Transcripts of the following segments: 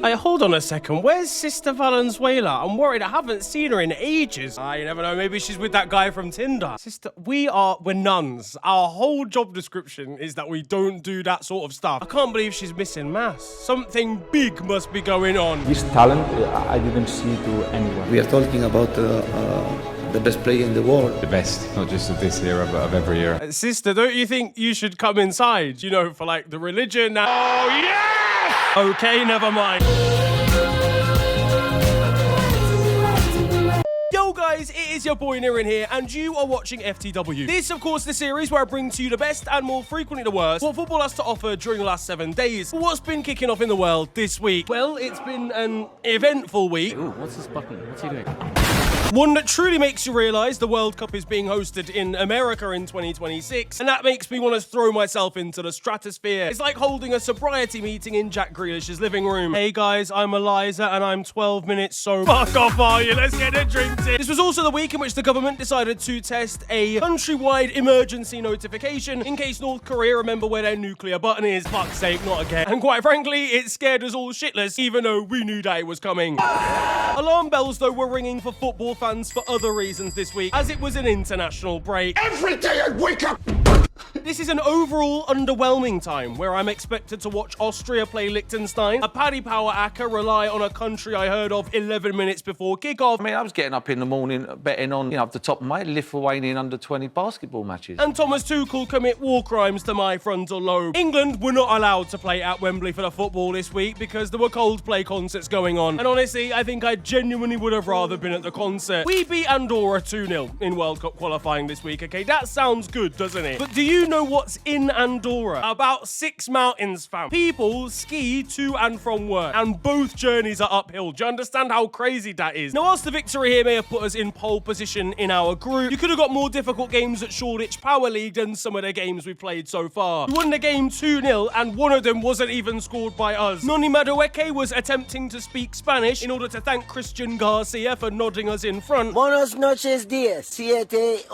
Hey, hold on a second. Where's Sister Valenzuela? I'm worried. I haven't seen her in ages. You never know. Maybe she's with that guy from Tinder. Sister, we're nuns. Our whole job description is that we don't do that sort of stuff. I can't believe she's missing mass. Something big must be going on. This talent, I didn't see to anyone. We are talking about the best player in the world. The best, not just of this year, but of every year. Sister, don't you think you should come inside? You know, for like the religion. Oh, yeah! Okay, never mind. Yo guys, it is your boy Nirin here, and you are watching FTW. This, of course, the series where I bring to you the best and more frequently the worst what football has to offer during the last 7 days. What's been kicking off in the world this week? Well, it's been an eventful week. Ooh, what's this button? What's he doing? One that truly makes you realise the World Cup is being hosted in America in 2026, and that makes me want to throw myself into the stratosphere. It's like holding a sobriety meeting in Jack Grealish's living room. Hey guys, I'm Eliza, and I'm 12 minutes so fuck off, are you? Let's get the drinks in. This was also the week in which the government decided to test a countrywide emergency notification in case North Korea remember where their nuclear button is. Fuck's sake, not again. And quite frankly, it scared us all shitless, even though we knew that it was coming. Alarm bells, though, were ringing for football fans for other reasons this week, as it was an international break. Every day I wake up! This is an overall underwhelming time where I'm expected to watch Austria play Liechtenstein, a Paddy Power Aka rely on a country I heard of 11 minutes before kickoff. I mean, I was getting up in the morning betting on, off the top of my head, Lithuanian under-20 basketball matches. And Thomas Tuchel commit war crimes to my frontal lobe. England were not allowed to play at Wembley for the football this week because there were Coldplay concerts going on. And honestly, I think I genuinely would have rather been at the concert. We beat Andorra 2-0 in World Cup qualifying this week, okay? That sounds good, doesn't it? But do you know what's in Andorra? About 6 mountains, fam. People ski to and from work, and both journeys are uphill. Do you understand how crazy that is? Now, whilst the victory here may have put us in pole position in our group, you could have got more difficult games at Shoreditch Power League than some of the games we've played so far. We won the game 2-0, and one of them wasn't even scored by us. Noni Madueke was attempting to speak Spanish in order to thank Christian Garcia for nodding us in front. Buenos noches, 10, 7, 8,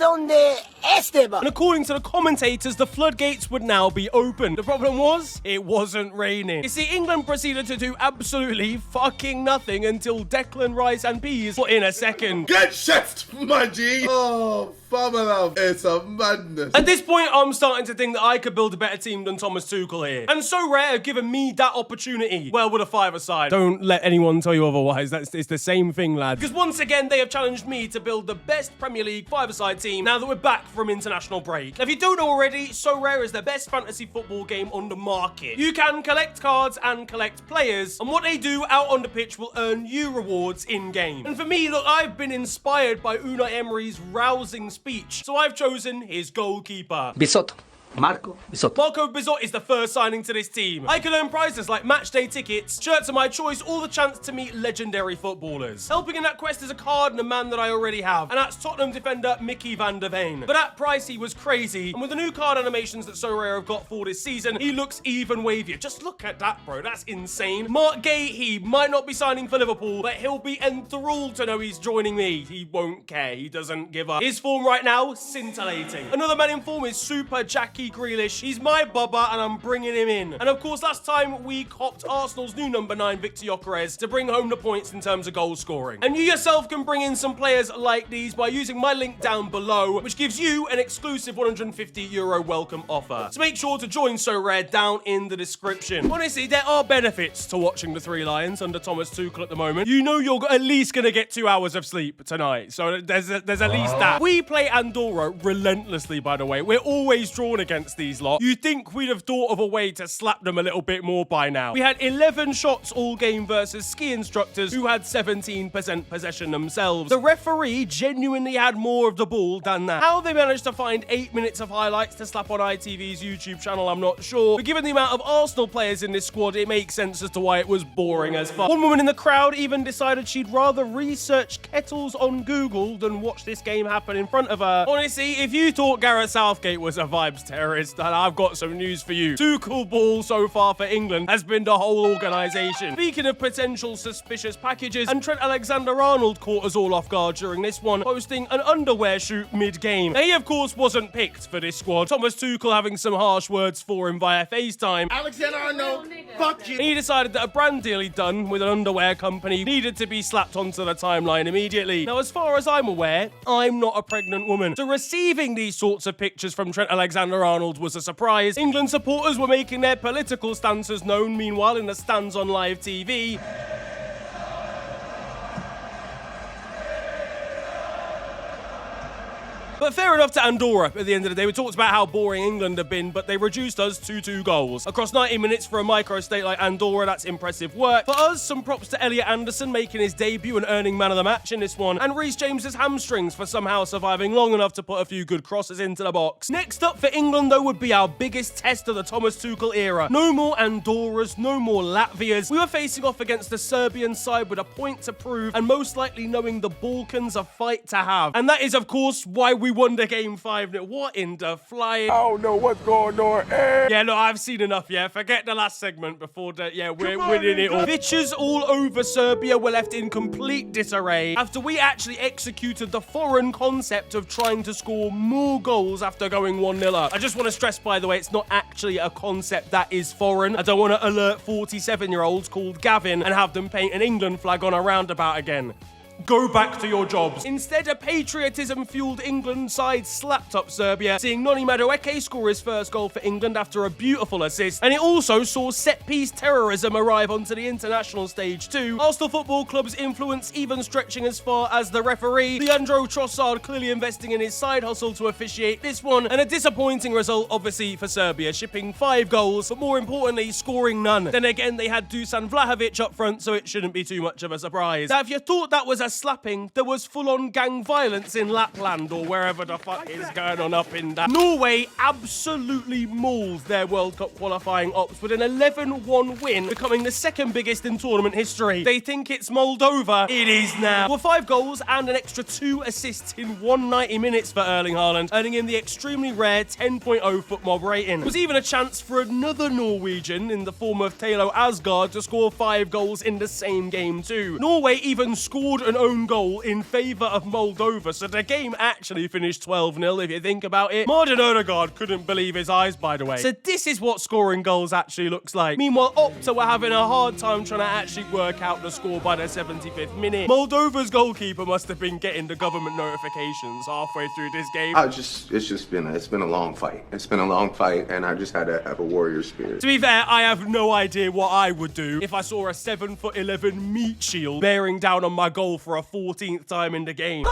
¿dónde Esteban? And according to the commentators, the floodgates would now be open. The problem was, it wasn't raining. You see, England proceeded to do absolutely fucking nothing until Declan Rice and Peas put in a second. Get shift, my G! Oh, farmer love, it's a madness. At this point, I'm starting to think that I could build a better team than Thomas Tuchel here. And So Rare have given me that opportunity. Well, with a five-a-side. Don't let anyone tell you otherwise. It's the same thing, lad. Because once again, they have challenged me to build the best Premier League five-a-side team now that we're back from international break. Now, if you don't know already, So Rare is the best fantasy football game on the market. You can collect cards and collect players, and what they do out on the pitch will earn you rewards in-game. And for me, look, I've been inspired by Unai Emery's rousing speech, so I've chosen his goalkeeper. Bisotto. Marco Bisotto. Marco Bisotto is the first signing to this team. I can earn prizes like matchday tickets, shirts of my choice, or the chance to meet legendary footballers. Helping in that quest is a card and a man that I already have, and that's Tottenham defender Mickey van der Veen. But at price, he was crazy, and with the new card animations that So Rare have got for this season, he looks even wavier. Just look at that, bro. That's insane. Mark Gay, he might not be signing for Liverpool, but he'll be enthralled to know he's joining me. He won't care. He doesn't give up. His form right now, scintillating. Another man in form is Super Jackie Grealish. He's my bubba, and I'm bringing him in. And of course, last time we copped Arsenal's new number 9, Victor Gyökeres, to bring home the points in terms of goal scoring. And you yourself can bring in some players like these by using my link down below, which gives you an exclusive €150 welcome offer. So make sure to join So Rare down in the description. Honestly, there are benefits to watching the Three Lions under Thomas Tuchel at the moment. You know you're at least going to get 2 hours of sleep tonight, so there's at least that. We play Andorra relentlessly, by the way. We're always drawn against these lot. You'd think we'd have thought of a way to slap them a little bit more by now. We had 11 shots all game versus ski instructors who had 17% possession themselves. The referee genuinely had more of the ball than that. How they managed to find 8 minutes of highlights to slap on ITV's YouTube channel, I'm not sure. But given the amount of Arsenal players in this squad, it makes sense as to why it was boring as fuck. One woman in the crowd even decided she'd rather research kettles on Google than watch this game happen in front of her. Honestly, if you thought Gareth Southgate was a vibes terror, terrorist, and I've got some news for you. Tuchel ball so far for England has been the whole organisation. Speaking of potential suspicious packages, and Trent Alexander-Arnold caught us all off guard during this one, posting an underwear shoot mid-game. Now, he of course wasn't picked for this squad. Thomas Tuchel having some harsh words for him via FaceTime. Alexander-Arnold, fuck you. And he decided that a brand deal he'd done with an underwear company needed to be slapped onto the timeline immediately. Now, as far as I'm aware, I'm not a pregnant woman. So receiving these sorts of pictures from Trent Alexander-Arnold was a surprise. England supporters were making their political stances known, meanwhile, in the stands on live TV. But fair enough to Andorra at the end of the day. We talked about how boring England have been, but they reduced us to 2 goals. Across 90 minutes for a micro-state like Andorra, that's impressive work. For us, some props to Elliot Anderson making his debut and earning man of the match in this one, and Reece James's hamstrings for somehow surviving long enough to put a few good crosses into the box. Next up for England, though, would be our biggest test of the Thomas Tuchel era. No more Andorras, no more Latvias. We were facing off against the Serbian side with a point to prove, and most likely knowing the Balkans a fight to have. And that is, of course, why we won the game 5-0. What in the flying? I don't know what's going on. Yeah, look, I've seen enough, yeah. Forget the last segment before the, yeah, we're winning it all. Bitches all over Serbia were left in complete disarray after we actually executed the foreign concept of trying to score more goals after going 1-0 up. I just want to stress, by the way, it's not actually a concept that is foreign. I don't want to alert 47-year-olds called Gavin and have them paint an England flag on a roundabout again. Go back to your jobs. Instead, a patriotism-fueled England side slapped up Serbia, seeing Noni Madueke score his first goal for England after a beautiful assist. And it also saw set-piece terrorism arrive onto the international stage too. Arsenal Football Club's influence even stretching as far as the referee, Leandro Trossard, clearly investing in his side hustle to officiate this one. And a disappointing result, obviously, for Serbia, shipping 5 goals, but more importantly, scoring none. Then again, they had Dusan Vlahovic up front, so it shouldn't be too much of a surprise. Now, if you thought that was a slapping, there was full-on gang violence in Lapland or wherever the fuck is going on up in that. Norway absolutely mauled their World Cup qualifying ops with an 11-1 win, becoming the second biggest in tournament history. They think it's Moldova. It is now. With 5 goals and an extra 2 assists in 190 minutes for Erling Haaland, earning him the extremely rare 10.0 foot mob rating. There was even a chance for another Norwegian in the form of Telo Asgard to score 5 goals in the same game too. Norway even scored an own goal in favour of Moldova, so the game actually finished 12-0 if you think about it. Martin Odegaard couldn't believe his eyes, by the way. So this is what scoring goals actually looks like. Meanwhile, Opta were having a hard time trying to actually work out the score by the 75th minute. Moldova's goalkeeper must have been getting the government notifications halfway through this game. It's been a long fight. It's been a long fight, and I just had to have a warrior spirit. To be fair, I have no idea what I would do if I saw a 7'11" meat shield bearing down on my goal for a 14th time in the game.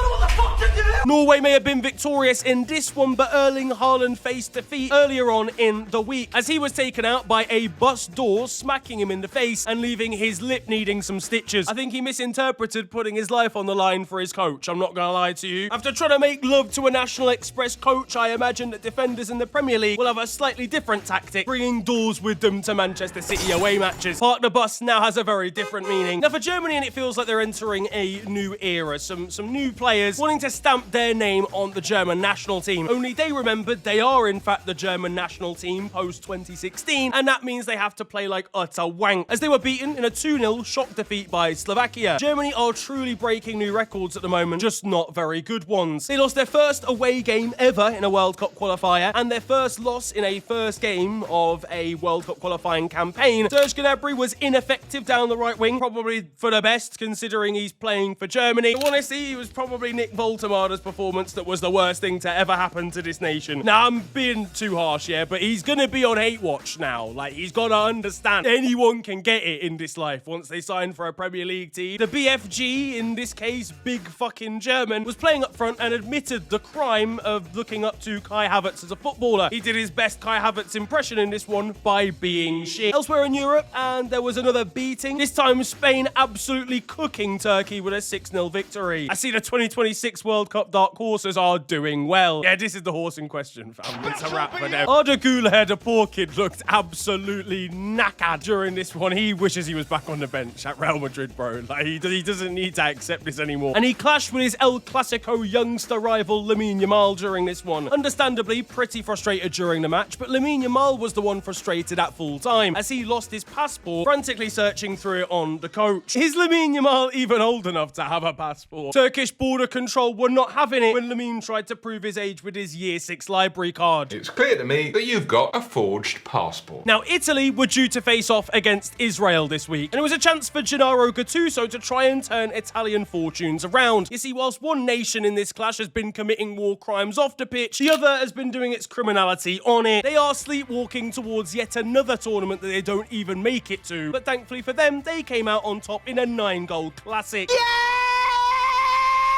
Norway may have been victorious in this one, but Erling Haaland faced defeat earlier on in the week as he was taken out by a bus door, smacking him in the face and leaving his lip needing some stitches. I think he misinterpreted putting his life on the line for his coach, I'm not gonna lie to you. After trying to make love to a National Express coach, I imagine that defenders in the Premier League will have a slightly different tactic, bringing doors with them to Manchester City away matches. Park the bus now has a very different meaning. Now for Germany, and it feels like they're entering a new era. Some new players wanting to stamp their name on the German national team. Only they remembered they are in fact the German national team post 2016, and that means they have to play like utter wank, as they were beaten in a 2-0 shock defeat by Slovakia. Germany are truly breaking new records at the moment, just not very good ones. They lost their first away game ever in a World Cup qualifier, and their first loss in a first game of a World Cup qualifying campaign. Serge Gnabry was ineffective down the right wing, probably for the best considering he's playing for Germany. But honestly, it was probably Nick Voltemada's performance that was the worst thing to ever happen to this nation. Now, I'm being too harsh, yeah, but he's gonna be on hate watch now. Like, he's gotta understand anyone can get it in this life once they sign for a Premier League team. The BFG, in this case, big fucking German, was playing up front and admitted the crime of looking up to Kai Havertz as a footballer. He did his best Kai Havertz impression in this one by being shit. Elsewhere in Europe, and there was another beating. This time, Spain absolutely cooking Turkey with a 6-0 victory. I see the 2026 World Cup top dark horses are doing well. Yeah, this is the horse in question, fam. It's a wrap for them. Arda Güler, the poor kid, looked absolutely knackered during this one. He wishes he was back on the bench at Real Madrid, bro. Like, he doesn't need to accept this anymore. And he clashed with his El Clasico youngster rival Lamine Yamal during this one. Understandably, pretty frustrated during the match, but Lamine Yamal was the one frustrated at full time, as he lost his passport, frantically searching through it on the coach. Is Lamine Yamal even old enough to have a passport? Turkish border control were not having it when Lamine tried to prove his age with his Year 6 library card. It's clear to me that you've got a forged passport. Now, Italy were due to face off against Israel this week, and it was a chance for Gennaro Gattuso to try and turn Italian fortunes around. You see, whilst one nation in this clash has been committing war crimes off the pitch, the other has been doing its criminality on it. They are sleepwalking towards yet another tournament that they don't even make it to, but thankfully for them, they came out on top in a 9-goal classic.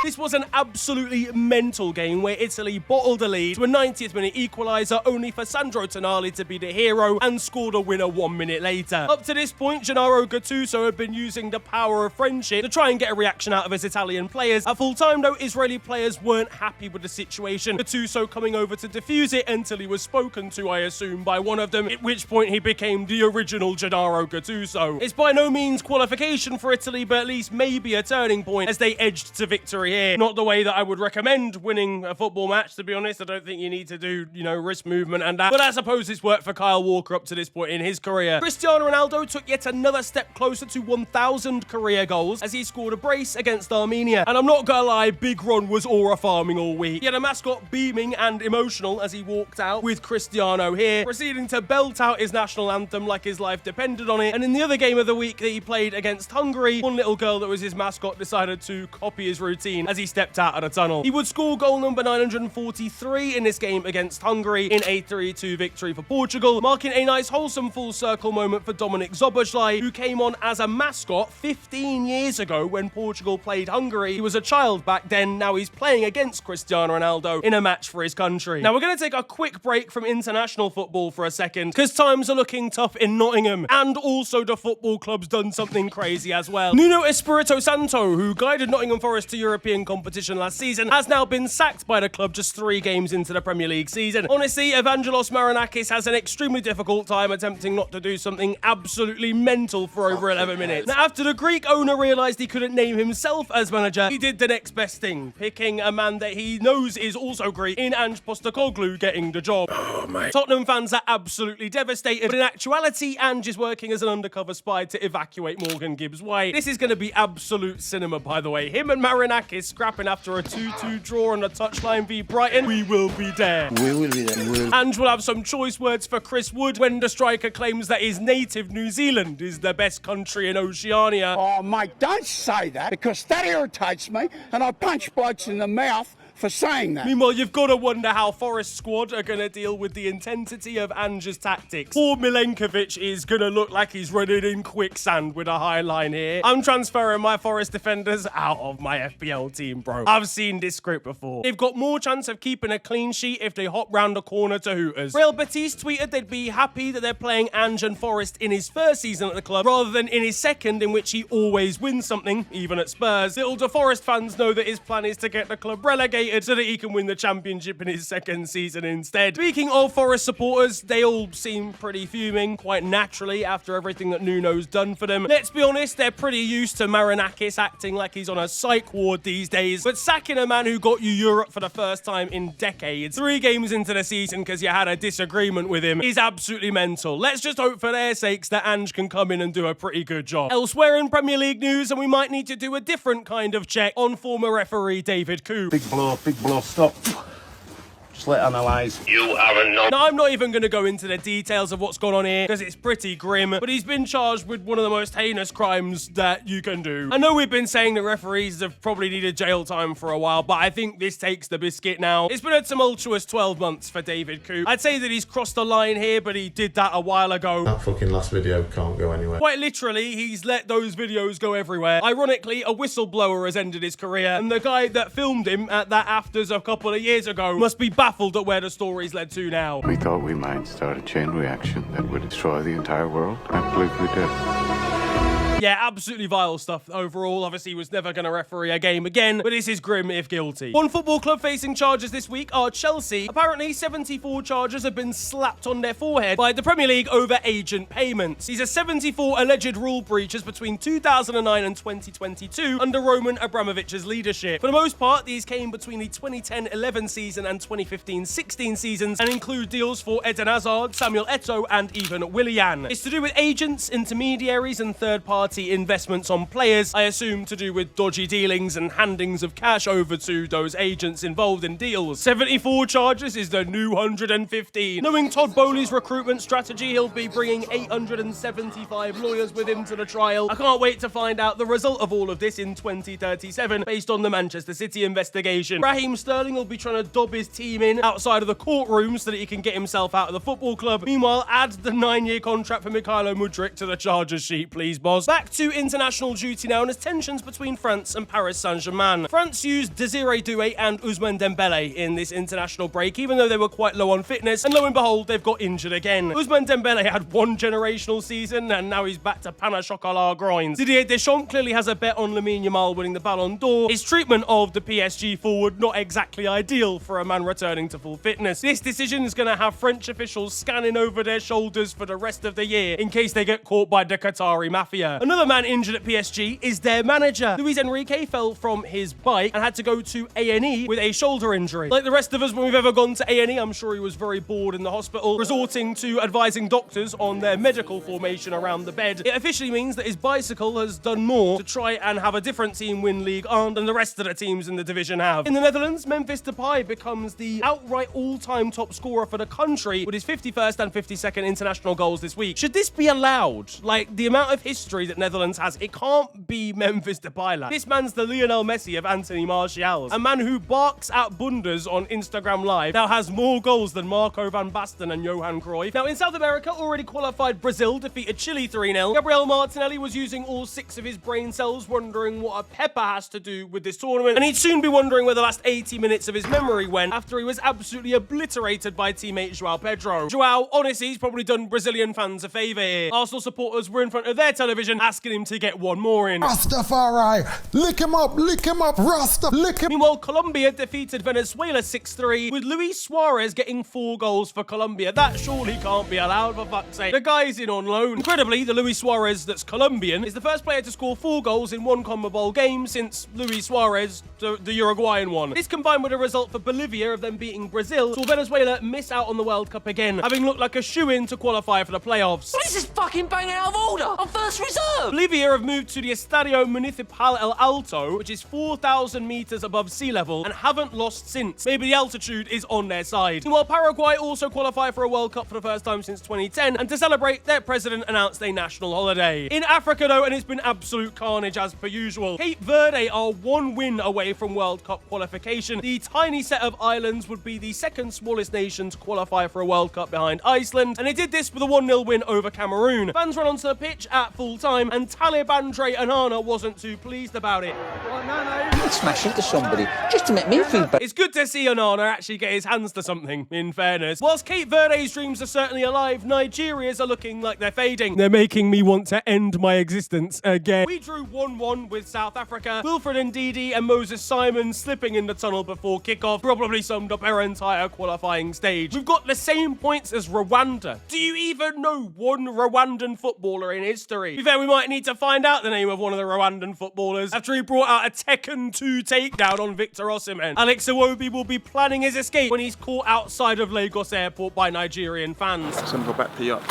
This was an absolutely mental game where Italy bottled a lead to a 90th minute equaliser, only for Sandro Tonali to be the hero and scored a winner 1 minute later. Up to this point, Gennaro Gattuso had been using the power of friendship to try and get a reaction out of his Italian players. At full time though, Israeli players weren't happy with the situation, Gattuso coming over to defuse it until he was spoken to, I assume, by one of them, at which point he became the original Gennaro Gattuso. It's by no means qualification for Italy, but at least maybe a turning point as they edged to victory here. Not the way that I would recommend winning a football match, to be honest. I don't think you need to do, wrist movement and that. But I suppose it's worked for Kyle Walker up to this point in his career. Cristiano Ronaldo took yet another step closer to 1,000 career goals as he scored a brace against Armenia. And I'm not gonna lie, Big Ron was aura farming all week. He had a mascot beaming and emotional as he walked out with Cristiano here, proceeding to belt out his national anthem like his life depended on it. And in the other game of the week that he played against Hungary, one little girl that was his mascot decided to copy his routine as he stepped out of the tunnel. He would score goal number 943 in this game against Hungary in a 3-2 victory for Portugal, marking a nice wholesome full circle moment for Dominik Szoboszlai, who came on as a mascot 15 years ago when Portugal played Hungary. He was a child back then, now he's playing against Cristiano Ronaldo in a match for his country. Now we're going to take a quick break from international football for a second, because times are looking tough in Nottingham, and also the football club's done something crazy as well. Nuno Espirito Santo, who guided Nottingham Forest to European competition last season, has now been sacked by the club just 3 games into the Premier League season. Honestly, Evangelos Marinakis has an extremely difficult time attempting not to do something absolutely mental for over 11 minutes. Now, after the Greek owner realised he couldn't name himself as manager, he did the next best thing, picking a man that he knows is also Greek in Ange Postecoglou getting the job. Oh, mate. Tottenham fans are absolutely devastated, but in actuality, Ange is working as an undercover spy to evacuate Morgan Gibbs-White. This is going to be absolute cinema, by the way. Him and Marinakis scrapping after a 2-2 draw on the touchline v Brighton. We will be there. We will be there. And we'll have some choice words for Chris Wood when the striker claims that his native New Zealand is the best country in Oceania. Oh, mate, don't say that, because that irritates me, and I punch blokes in the mouth for saying that. Meanwhile, you've got to wonder how Forest squad are going to deal with the intensity of Ange's tactics. Poor Milenkovic is going to look like he's running in quicksand with a high line here. I'm transferring my Forest defenders out of my FPL team, bro. I've seen this script before. They've got more chance of keeping a clean sheet if they hop round the corner to Hooters. Real Betis tweeted they'd be happy that they're playing Ange and Forest in his first season at the club rather than in his second, in which he always wins something, even at Spurs. Little do Forest fans know that his plan is to get the club relegated so that he can win the championship in his second season instead. Speaking of Forest supporters, they all seem pretty fuming, quite naturally, after everything that Nuno's done for them. Let's be honest, they're pretty used to Marinakis acting like he's on a psych ward these days, but sacking a man who got you Europe for the first time in decades, 3 games into the season because you had a disagreement with him, is absolutely mental. Let's just hope for their sakes that Ange can come in and do a pretty good job. Elsewhere in Premier League news, and we might need to do a different kind of check on former referee David Coote. Big blow, stop. Just let analyse. You haven't known. Now, I'm not even going to go into the details of what's gone on here because it's pretty grim, but he's been charged with one of the most heinous crimes that you can do. I know we've been saying that referees have probably needed jail time for a while, but I think this takes the biscuit now. It's been a tumultuous 12 months for David Coote. I'd say that he's crossed the line here, but he did that a while ago. That fucking last video can't go anywhere. Quite literally, he's let those videos go everywhere. Ironically, a whistleblower has ended his career, and the guy that filmed him at that afters a couple of years ago must be baffled at where the story's led to now. We thought we might start a chain reaction that would destroy the entire world. I believe we did. Yeah, absolutely vile stuff overall. Obviously, he was never going to referee a game again, but this is grim if guilty. One football club facing charges this week are Chelsea. Apparently, 74 charges have been slapped on their forehead by the Premier League over agent payments. These are 74 alleged rule breaches between 2009 and 2022 under Roman Abramovich's leadership. For the most part, these came between the 2010-11 season and 2015-16 seasons and include deals for Eden Hazard, Samuel Eto'o, and even Willian. It's to do with agents, intermediaries, and third-party investments on players, I assume to do with dodgy dealings and handings of cash over to those agents involved in deals. 74 charges is the new 115. Knowing Todd Bowley's recruitment strategy, he'll be bringing 875 lawyers with him to the trial. I can't wait to find out the result of all of this in 2037 based on the Manchester City investigation. Raheem Sterling will be trying to dob his team in outside of the courtroom so that he can get himself out of the football club. Meanwhile, add the 9-year contract for Mykhailo Mudryk to the charges sheet, please, boss. Back to international duty now, and as tensions between France and Paris Saint-Germain. France used Désiré Doué and Ousmane Dembélé in this international break, even though they were quite low on fitness, and lo and behold, they've got injured again. Ousmane Dembélé had one generational season, and now he's back to pain au chocolat grinds. Didier Deschamps clearly has a bet on Lamine Yamal winning the Ballon d'Or. His treatment of the PSG forward not exactly ideal for a man returning to full fitness. This decision is going to have French officials scanning over their shoulders for the rest of the year in case they get caught by the Qatari mafia. Another man injured at PSG is their manager. Luis Enrique fell from his bike and had to go to A&E with a shoulder injury. Like the rest of us when we've ever gone to A&E, I'm sure he was very bored in the hospital, resorting to advising doctors on their medical formation around the bed. It officially means that his bicycle has done more to try and have a different team win League 1 than the rest of the teams in the division have. In the Netherlands, Memphis Depay becomes the outright all-time top scorer for the country with his 51st and 52nd international goals this week. Should this be allowed? Like, the amount of history that Netherlands has, it can't be Memphis Depay, lad. This man's the Lionel Messi of Anthony Martial's. A man who barks at bundas on Instagram Live now has more goals than Marco van Basten and Johan Cruyff. Now, in South America, already qualified Brazil defeated Chile 3-0. Gabriel Martinelli was using all 6 of his brain cells, wondering what a pepper has to do with this tournament, and he'd soon be wondering where the last 80 minutes of his memory went after he was absolutely obliterated by teammate Joao Pedro. Joao, honestly, he's probably done Brazilian fans a favour here. Arsenal supporters were in front of their television asking him to get one more in. Rastafari, lick him up, Rasta, lick him. Meanwhile, Colombia defeated Venezuela 6-3, with Luis Suarez getting 4 goals for Colombia. That surely can't be allowed, for fuck's sake. The guy's in on loan. Incredibly, the Luis Suarez that's Colombian is the first player to score 4 goals in one CONMEBOL game since Luis Suarez, the Uruguayan one. This combined with a result for Bolivia of them beating Brazil saw Venezuela miss out on the World Cup again, having looked like a shoo-in to qualify for the playoffs. What is this fucking banging out of order? On first reserve! Bolivia have moved to the Estadio Municipal El Alto, which is 4,000 meters above sea level, and haven't lost since. Maybe the altitude is on their side. Meanwhile, Paraguay also qualified for a World Cup for the first time since 2010, and to celebrate, their president announced a national holiday. In Africa, though, and it's been absolute carnage as per usual, Cape Verde are 1 win away from World Cup qualification. The tiny set of islands would be the second smallest nation to qualify for a World Cup behind Iceland, and they did this with a 1-0 win over Cameroon. Fans ran onto the pitch at full time, and Talib Andre Onana wasn't too pleased about it. You could smash into somebody just to make me feel better. It's good to see Onana actually get his hands to something, in fairness. Whilst Cape Verde's dreams are certainly alive, Nigeria's are looking like they're fading. They're making me want to end my existence again. We drew 1-1 with South Africa. Wilfred Ndidi and Moses Simon slipping in the tunnel before kickoff probably summed up our entire qualifying stage. We've got the same points as Rwanda. Do you even know one Rwandan footballer in history? To be fair, we might need to find out the name of one of the Rwandan footballers after he brought out a Tekken 2 takedown on Victor Osimhen. Alex Iwobi will be planning his escape when he's caught outside of Lagos Airport by Nigerian fans. Senegal back to yacht.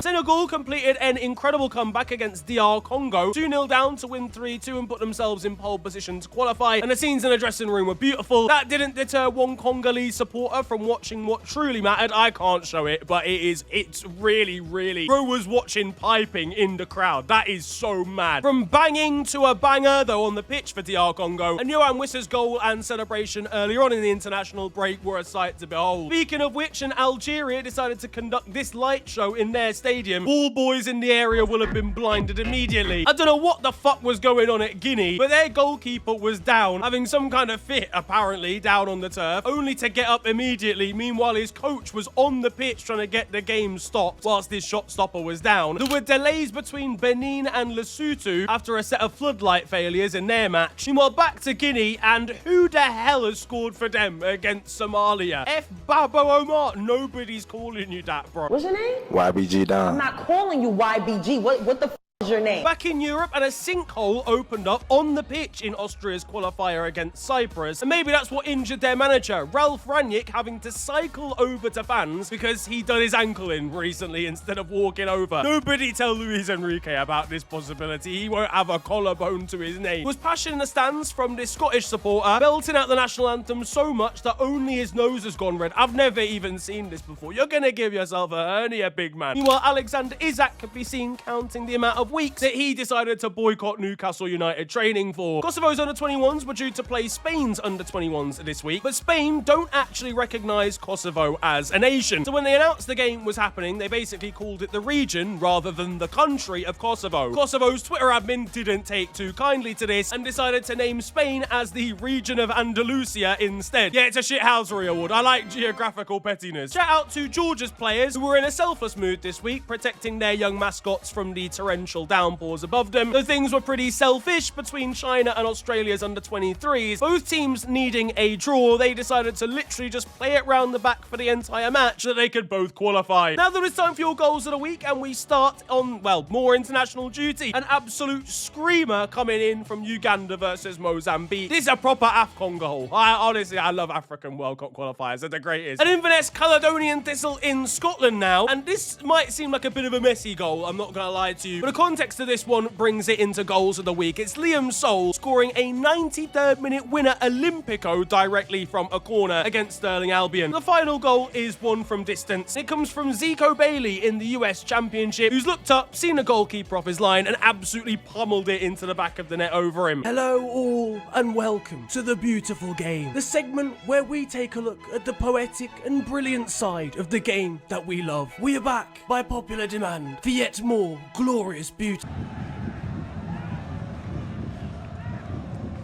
Senegal completed an incredible comeback against DR Congo, 2-0 down to win 3-2 and put themselves in pole position to qualify, and the scenes in the dressing room were beautiful. That didn't deter one Congolese supporter from watching what truly mattered. I can't show it, but it's really. Bro was watching piping in the crowd. That is so mad. From banging to a banger, though, on the pitch for DR Congo, and Yohan Wissa's goal and celebration earlier on in the international break were a sight to behold. Speaking of which, Algeria decided to conduct this light show in their stadium stadium, all boys in the area will have been blinded immediately. I don't know what the fuck was going on at Guinea, but their goalkeeper was down, having some kind of fit, apparently, down on the turf, only to get up immediately. Meanwhile, his coach was on the pitch trying to get the game stopped whilst his shot stopper was down. There were delays between Benin and Lesotho after a set of floodlight failures in their match. Meanwhile, back to Guinea, and who the hell has scored for them against Somalia? F. Babo Omar. Nobody's calling you that, bro. What's your name? YBG down. I'm not calling you YBG. What the f is your name? Back in Europe, and a sinkhole opened up on the pitch in Austria's qualifier against Cyprus. And maybe that's what injured their manager, Ralf Rangnick, having to cycle over to fans because he done his ankle in recently instead of walking over. Nobody tell Luis Enrique about this possibility. He won't have a collarbone to his name. He was passion in the stands from this Scottish supporter, belting out the national anthem so much that only his nose has gone red. I've never even seen this before. You're gonna give yourself a hernia, big man. Meanwhile, Alexander Isak could be seen counting the amount of weeks that he decided to boycott Newcastle United training for. Kosovo's under-21s were due to play Spain's under-21s this week, but Spain don't actually recognise Kosovo as a nation. So when they announced the game was happening, they basically called it the region rather than the country of Kosovo. Kosovo's Twitter admin didn't take too kindly to this and decided to name Spain as the region of Andalusia instead. Yeah, it's a shithousery award. I like geographical pettiness. Shout out to Georgia's players who were in a selfless mood this week, protecting their young mascots from the torrential downpours above them. Though things were pretty selfish between China and Australia's under-23s, both teams needing a draw, they decided to literally just play it round the back for the entire match so that they could both qualify. Now that it's time for your goals of the week, and we start on, well, more international duty. An absolute screamer coming in from Uganda versus Mozambique. This is a proper AFCON goal. Honestly, I love African World Cup qualifiers. They're the greatest. An Inverness Caledonian Thistle in Scotland now, and this might seem like a bit of a messy goal, I'm not gonna lie to you, but the context of this one brings it into goals of the week. It's Liam Soul scoring a 93rd minute winner Olympico directly from a corner against Stirling Albion. The final goal is one from distance. It comes from Zico Bailey in the US Championship, who's looked up, seen a goalkeeper off his line, and absolutely pummeled it into the back of the net over him. Hello all, and welcome to The Beautiful Game, the segment where we take a look at the poetic and brilliant side of the game that we love. We are back by popular demand for yet more glorious beauty.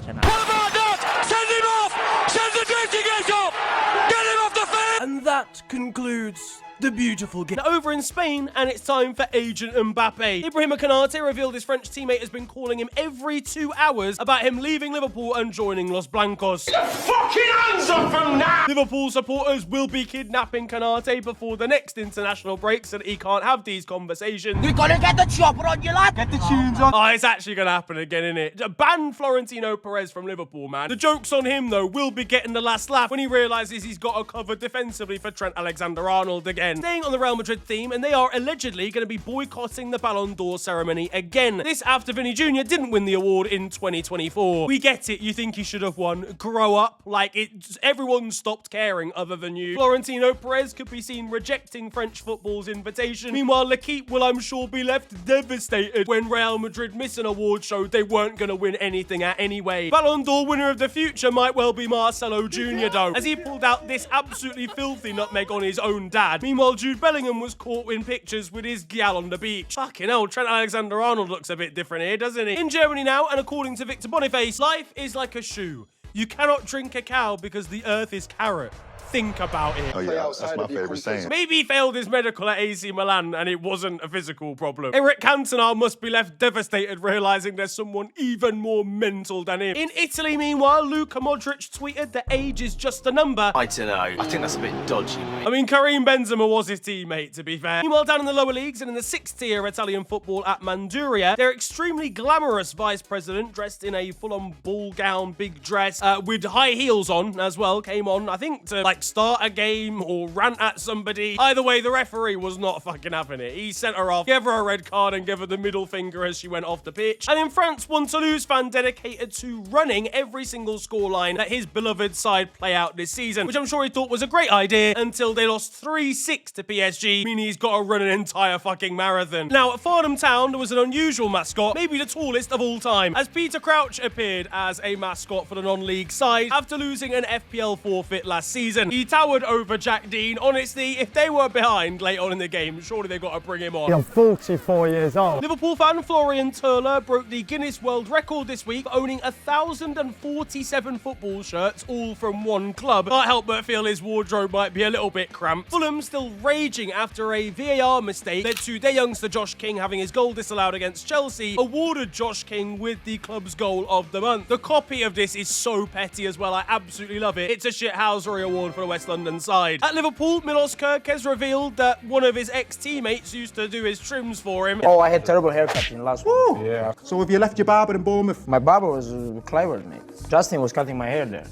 What about that? Send him off! Send the drifting off! Get him off the field! And that concludes The Beautiful Game. Now over in Spain, and it's time for Agent Mbappe. Ibrahima Konate revealed his French teammate has been calling him every 2 hours about him leaving Liverpool and joining Los Blancos. Get your fucking hands off him now! Liverpool supporters will be kidnapping Konate before the next international break so that he can't have these conversations. You gotta get the chopper on your lap! Get the tunes on! Oh, it's actually gonna happen again, innit? Ban Florentino Perez from Liverpool, man. The joke's on him, though. Will be getting the last laugh when he realises he's got to cover defensively for Trent Alexander-Arnold again. Staying on the Real Madrid theme, and they are allegedly going to be boycotting the Ballon d'Or ceremony again. This after Vinny Jr. didn't win the award in 2024. We get it, you think he should have won. Grow up. Like, everyone stopped caring other than you. Florentino Perez could be seen rejecting French football's invitation. Meanwhile, L'Equipe will, I'm sure, be left devastated when Real Madrid miss an award show they weren't going to win anything at anyway. Ballon d'Or winner of the future might well be Marcelo Jr. though, as he pulled out this absolutely filthy nutmeg on his own dad. Meanwhile, Jude Bellingham was caught in pictures with his gal on the beach. Fucking hell, Trent Alexander-Arnold looks a bit different here, doesn't he? In Germany now, and according to Victor Boniface, life is like a shoe. You cannot drink a cow because the earth is carrot. Think about it. Oh yeah, that's my favorite saying. Maybe he failed his medical at AC Milan and it wasn't a physical problem. Eric Cantona must be left devastated realising there's someone even more mental than him. In Italy, meanwhile, Luka Modric tweeted that age is just a number. I don't know. I think that's a bit dodgy, mate. I mean, Karim Benzema was his teammate, to be fair. Meanwhile, down in the lower leagues and in the 6th tier Italian football at Manduria, their extremely glamorous vice president, dressed in a full-on ball gown, big dress, with high heels on as well, came on, I think, to like start a game or rant at somebody. Either way, the referee was not fucking having it. He sent her off, gave her a red card and gave her the middle finger as she went off the pitch. And in France, one Toulouse fan dedicated to running every single scoreline that his beloved side play out this season, which I'm sure he thought was a great idea until they lost 3-6 to PSG, meaning he's got to run an entire fucking marathon. Now, at Farnham Town, there was an unusual mascot, maybe the tallest of all time, as Peter Crouch appeared as a mascot for the non-league side after losing an FPL forfeit last season. Deduction. He towered over Jack Dean. Honestly, if they were behind late on in the game, surely they've got to bring him on. I'm 44 years old. Liverpool fan Florian Turler broke the Guinness World Record this week, owning 1,047 football shirts, all from one club. Can't help but feel his wardrobe might be a little bit cramped. Fulham still raging after a VAR mistake led to their youngster Josh King having his goal disallowed against Chelsea, awarded Josh King with the club's goal of the month. The copy of this is so petty as well. I absolutely love it. It's a shithousery award for the West London side. At Liverpool, Milos Kerkez revealed that one of his ex-teammates used to do his trims for him. Oh, I had terrible haircut in last one. Yeah. So have you left your barber in Bournemouth? My barber was clever, mate. Justin was cutting my hair there.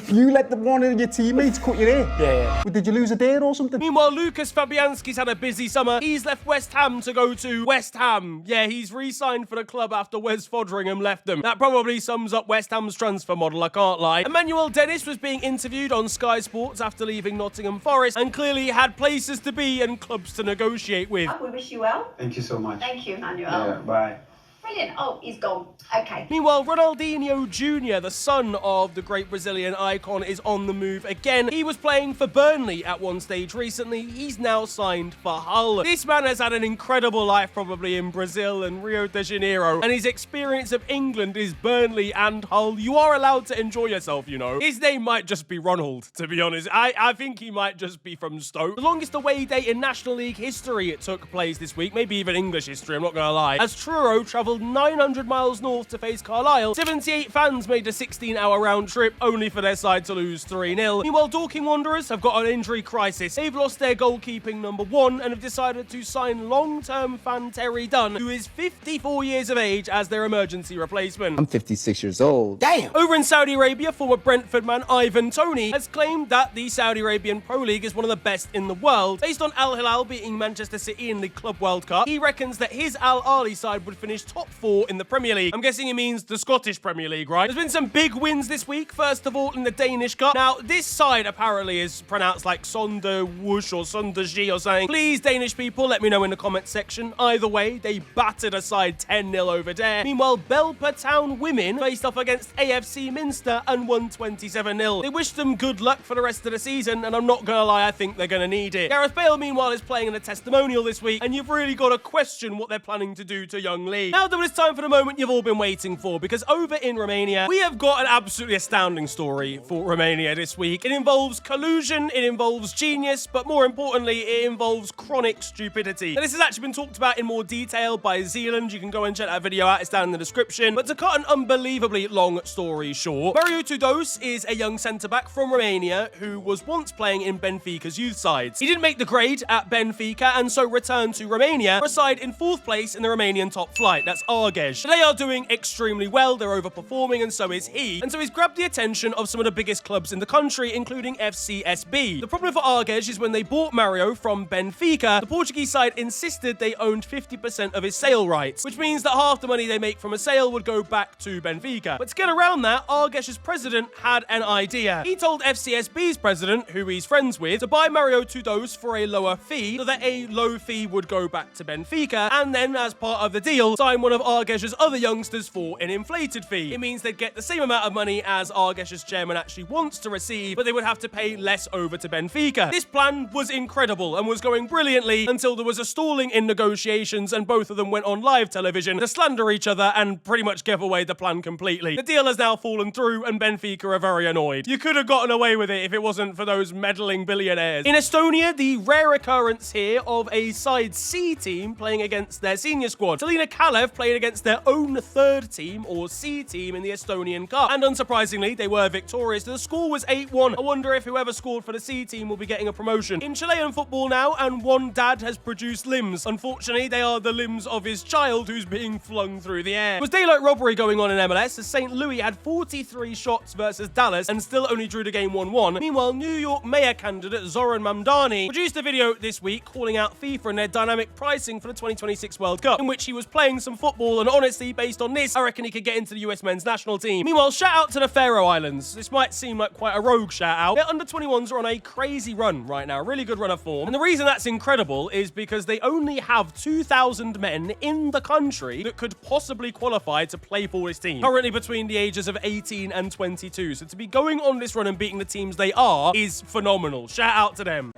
You let one of your teammates cut your hair? Yeah. Well, did you lose a day or something? Meanwhile, Lucas Fabianski's had a busy summer. He's left West Ham to go to West Ham. Yeah, he's re-signed for the club after Wes Foderingham left them. That probably sums up West Ham's transfer model, I can't lie. Emmanuel Dennis was being interviewed on Sky Sports after leaving Nottingham Forest and clearly had places to be and clubs to negotiate with. We wish you well. Thank you so much. Thank you, Emmanuel. Yeah, bye. Brilliant. Oh, he's gone. Okay. Meanwhile, Ronaldinho Jr., the son of the great Brazilian icon, is on the move again. He was playing for Burnley at one stage recently. He's now signed for Hull. This man has had an incredible life probably in Brazil and Rio de Janeiro, and his experience of England is Burnley and Hull. You are allowed to enjoy yourself, you know. His name might just be Ronald, to be honest. I think he might just be from Stoke. The longest away day in National League history it took place this week, maybe even English history, I'm not gonna lie, as Truro travelled 900 miles north to face Carlisle. 78 fans made a 16-hour round trip, only for their side to lose 3-0. Meanwhile, Dorking Wanderers have got an injury crisis. They've lost their goalkeeping number one and have decided to sign long-term fan Terry Dunn, who is 54 years of age, as their emergency replacement. I'm 56 years old. Damn! Over in Saudi Arabia, former Brentford man Ivan Toney has claimed that the Saudi Arabian Pro League is one of the best in the world. Based on Al Hilal beating Manchester City in the Club World Cup, he reckons that his Al Ahly side would finish top 4 in the Premier League. I'm guessing he means the Scottish Premier League, right? There's been some big wins this week. First of all, in the Danish Cup. Now, this side apparently is pronounced like Sonderwush or Sonderji or something. Please, Danish people, let me know in the comments section. Either way, they battered a side 10-0 over there. Meanwhile, Belper Town women faced off against AFC Minster and won 27-0. They wish them good luck for the rest of the season, and I'm not gonna lie, I think they're gonna need it. Gareth Bale, meanwhile, is playing in a testimonial this week, and you've really got to question what they're planning to do to young Lee. Now, though, it's time for the moment you've all been waiting for, because over in Romania, we have got an absolutely astounding story for Romania this week. It involves collusion, it involves genius, but more importantly, it involves chronic stupidity. Now, this has actually been talked about in more detail by Zealand. You can go and check that video out, it's down in the description. But to cut an unbelievably long story short, Mario Tudose is a young centre-back from Romania who was once playing in Benfica's youth sides. He didn't make the grade at Benfica and so returned to Romania for a side in 4th place in the Romanian top flight. That's Argeș. They are doing extremely well, they're overperforming, and so is he. And so he's grabbed the attention of some of the biggest clubs in the country, including FCSB. The problem for Argeș is when they bought Mario from Benfica, the Portuguese side insisted they owned 50% of his sale rights, which means that half the money they make from a sale would go back to Benfica. But to get around that, Argeș's president had an idea. He told FCSB's president, who he's friends with, to buy Mario Tudose for a lower fee, so that a low fee would go back to Benfica, and then, as part of the deal, sign one of Argeș's other youngsters for an inflated fee. It means they'd get the same amount of money as Argeș's chairman actually wants to receive, but they would have to pay less over to Benfica. This plan was incredible and was going brilliantly until there was a stalling in negotiations and both of them went on live television to slander each other and pretty much give away the plan completely. The deal has now fallen through and Benfica are very annoyed. You could have gotten away with it if it wasn't for those meddling billionaires. In Estonia, the rare occurrence here of a side C team playing against their senior squad. Selina Kalev played against their own 3rd team or C team in the Estonian Cup. And unsurprisingly, they were victorious. The score was 8-1. I wonder if whoever scored for the C team will be getting a promotion. In Chilean football now, and one dad has produced limbs. Unfortunately, they are the limbs of his child who's being flung through the air. There was daylight robbery going on in MLS as St. Louis had 43 shots versus Dallas and still only drew the game 1-1. Meanwhile, New York mayor candidate Zoran Mamdani produced a video this week calling out FIFA and their dynamic pricing for the 2026 World Cup, in which he was playing some football, and honestly, based on this, I reckon he could get into the US men's national team. Meanwhile, shout out to the Faroe Islands. This might seem like quite a rogue shout out. Their under-21s are on a crazy run right now, a really good run of form. And the reason that's incredible is because they only have 2,000 men in the country that could possibly qualify to play for this team, currently between the ages of 18 and 22. So to be going on this run and beating the teams they are is phenomenal. Shout out to them.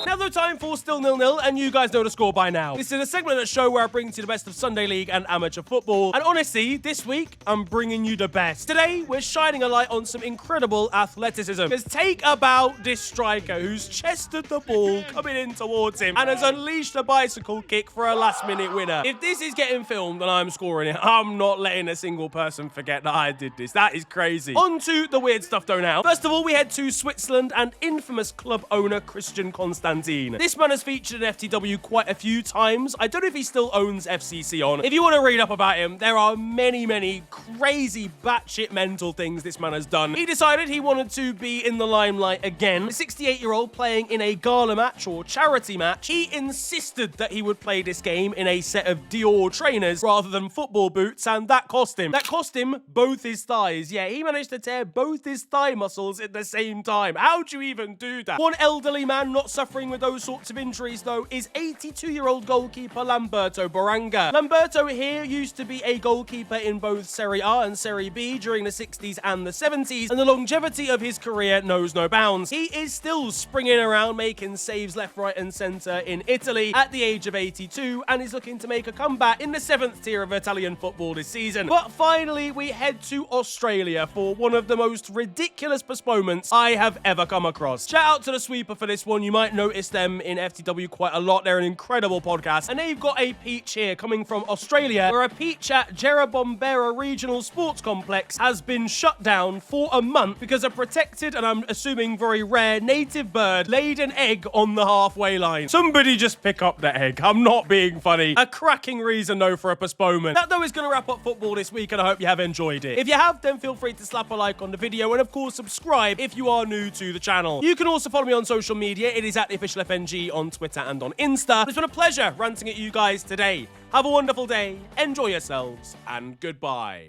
Now though, time for Still 0-0, and you guys know the score by now. This is a segment of the show where I bring to you the best of Sunday League and amateur football, and honestly, this week, I'm bringing you the best. Today, we're shining a light on some incredible athleticism. Because take about this striker who's chested the ball coming in towards him and has unleashed a bicycle kick for a last-minute winner. If this is getting filmed and I'm scoring it, I'm not letting a single person forget that I did this. That is crazy. On to the weird stuff though now. First of all, we head to Switzerland and infamous club owner Christian Constantine. This man has featured in FTW quite a few times. I don't know if he still owns FCC on. If you want to read up about him, there are many crazy batshit mental things this man has done. He decided he wanted to be in the limelight again. The 68-year-old playing in a gala match or charity match, he insisted that he would play this game in a set of Dior trainers rather than football boots, and that cost him. That cost him both his thighs. Yeah, he managed to tear both his thigh muscles at the same time. How'd you even do that? One elderly man not suffering with those sorts of injuries, though, is 82-year-old goalkeeper Lamberto Baranga. Lamberto here used to be a goalkeeper in both Serie A and Serie B during the 60s and the 70s, and the longevity of his career knows no bounds. He is still springing around, making saves left, right, and centre in Italy at the age of 82, and is looking to make a comeback in the 7th tier of Italian football this season. But finally, we head to Australia for one of the most ridiculous postponements I have ever come across. Shout out to the sweeper for this one. You might notice them in FTW quite a lot. They're an incredible podcast, and they've got a peach here coming from Australia, where a peach at Jerrabombera Regional Sports Complex has been shut down for a month because a protected, and I'm assuming very rare, native bird laid an egg on the halfway line. Somebody just pick up that egg. I'm not being funny. A cracking reason though for a postponement. That though is going to wrap up football this week, and I hope you have enjoyed it. If you have, then feel free to slap a like on the video, and of course subscribe if you are new to the channel. You can also follow me on social media. It is at the official FNG on Twitter and on Insta. It's been a pleasure ranting at you guys today. Have a wonderful day, enjoy yourselves, and goodbye.